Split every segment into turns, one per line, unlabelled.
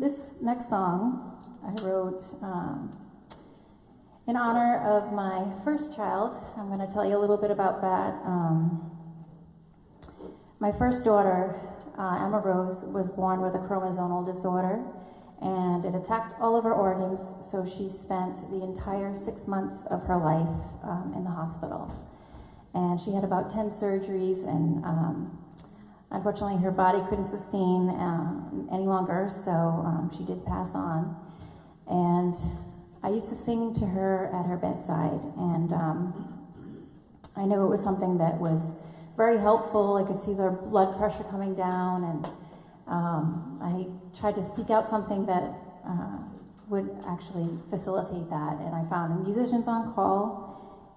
This next song I wrote in honor of my first child. I'm going to tell you a little bit about that. My first daughter, Emma Rose, was born with a chromosomal disorder, and it attacked all of her organs, so she spent the entire 6 months of her life in the hospital. And she had about 10 surgeries, and unfortunately her body couldn't sustain any longer, so she did pass on. And I used to sing to her at her bedside, and I knew it was something that was very helpful. I could see their blood pressure coming down, and I tried to seek out something that would actually facilitate that. And I found musicians on call,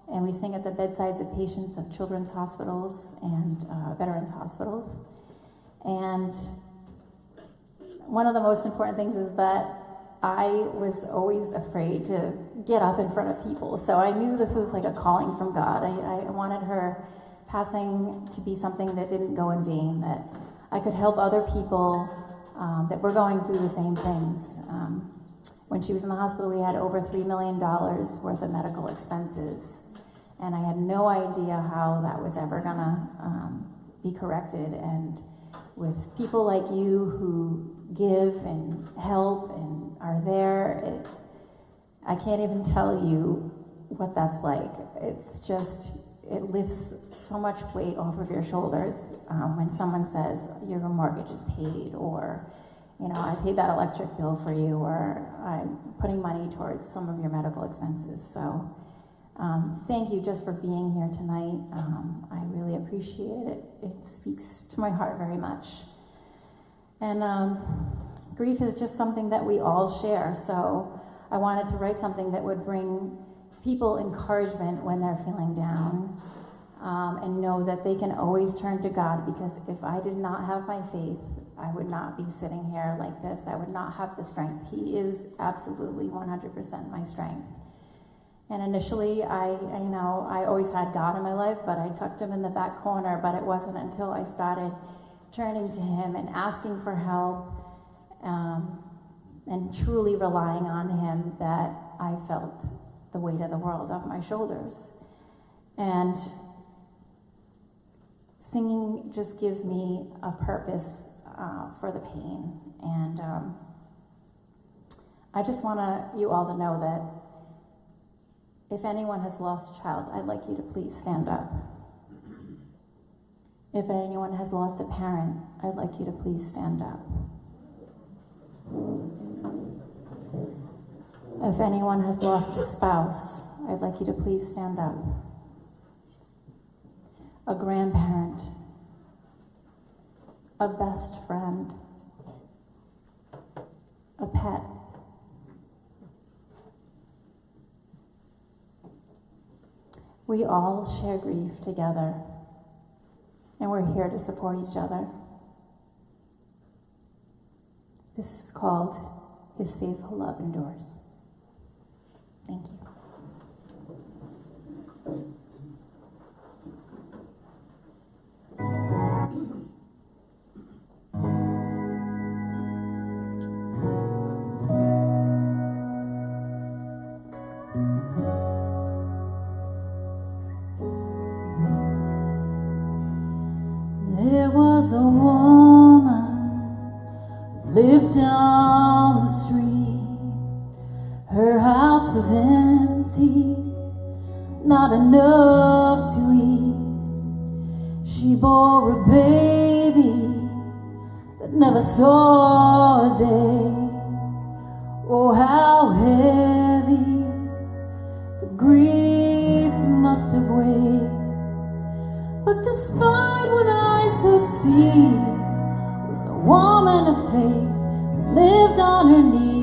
and we sing at the bedsides of patients of children's hospitals and veterans hospitals. And one of the most important things is that I was always afraid to get up in front of people. So I knew this was like a calling from God. I wanted her passing to be something that didn't go in vain, that I could help other people that were going through the same things. When she was in the hospital, we had over $3 million worth of medical expenses. And I had no idea how that was ever gonna be corrected. And with people like you who give and help and are there, I can't even tell you what that's like. It's just, it lifts so much weight off of your shoulders when someone says your mortgage is paid, or I paid that electric bill for you, or I'm putting money towards some of your medical expenses. So thank you just for being here tonight. I really appreciate it. It speaks to my heart very much. And grief is just something that we all share. So I wanted to write something that would bring people encouragement when they're feeling down, and know that they can always turn to God, because if I did not have my faith, I would not be sitting here like this. I would not have the strength. He is absolutely 100% my strength. And initially, I always had God in my life, but I tucked him in the back corner. But it wasn't until I started turning to him and asking for help, and truly relying on him, that I felt the weight of the world off my shoulders. And singing just gives me a purpose for the pain. And I just want you all to know that if anyone has lost a child, I'd like you to please stand up. If anyone has lost a parent, I'd like you to please stand up. If anyone has lost a spouse, I'd like you to please stand up. A grandparent, a best friend, a pet. We all share grief together, and we're here to support each other. This is called His Faithful Love Endures. Thank you.
There was a woman lived down the street. Her house was empty, not enough to eat. She bore a baby that never saw a day. Oh, how heavy the grief must have weighed. But despite what eyes could see, was a woman of faith who lived on her knees.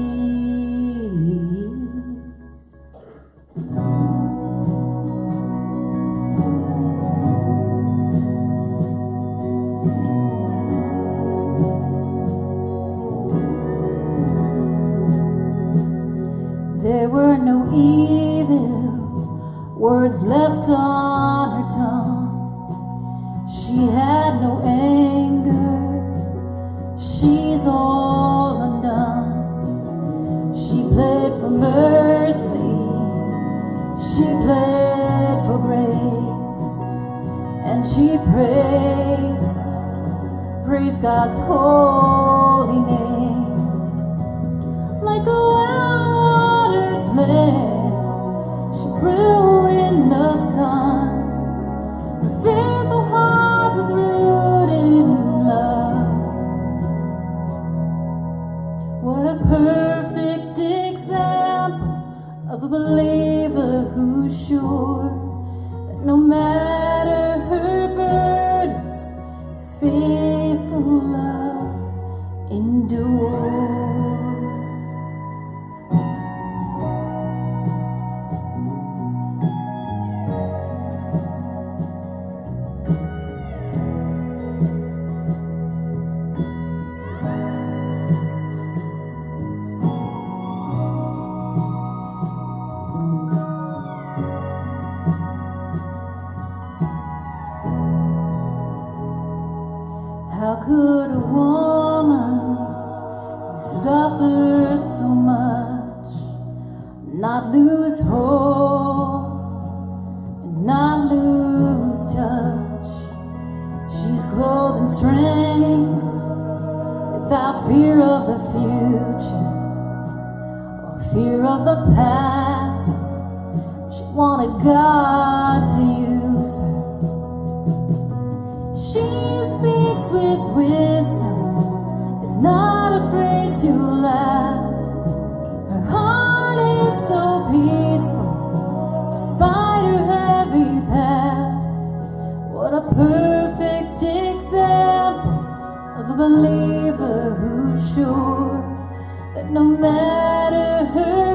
There were no evil words left on her tongue. She had no anger. She's all she praised God's holy name. Like a well-watered plant, she grew in the sun. Her faithful heart was rooted in love. What a perfect example of a believer who's sure that no matter her burdens, his faithful love endures. How could a woman who suffered so much not lose hope and not lose touch? She's clothed in strength without fear of the future or fear of the past. She wanted God to use her. She speaks with wisdom, is not afraid to laugh. Her heart is so peaceful, despite her heavy past. What a perfect example of a believer who's sure that no matter her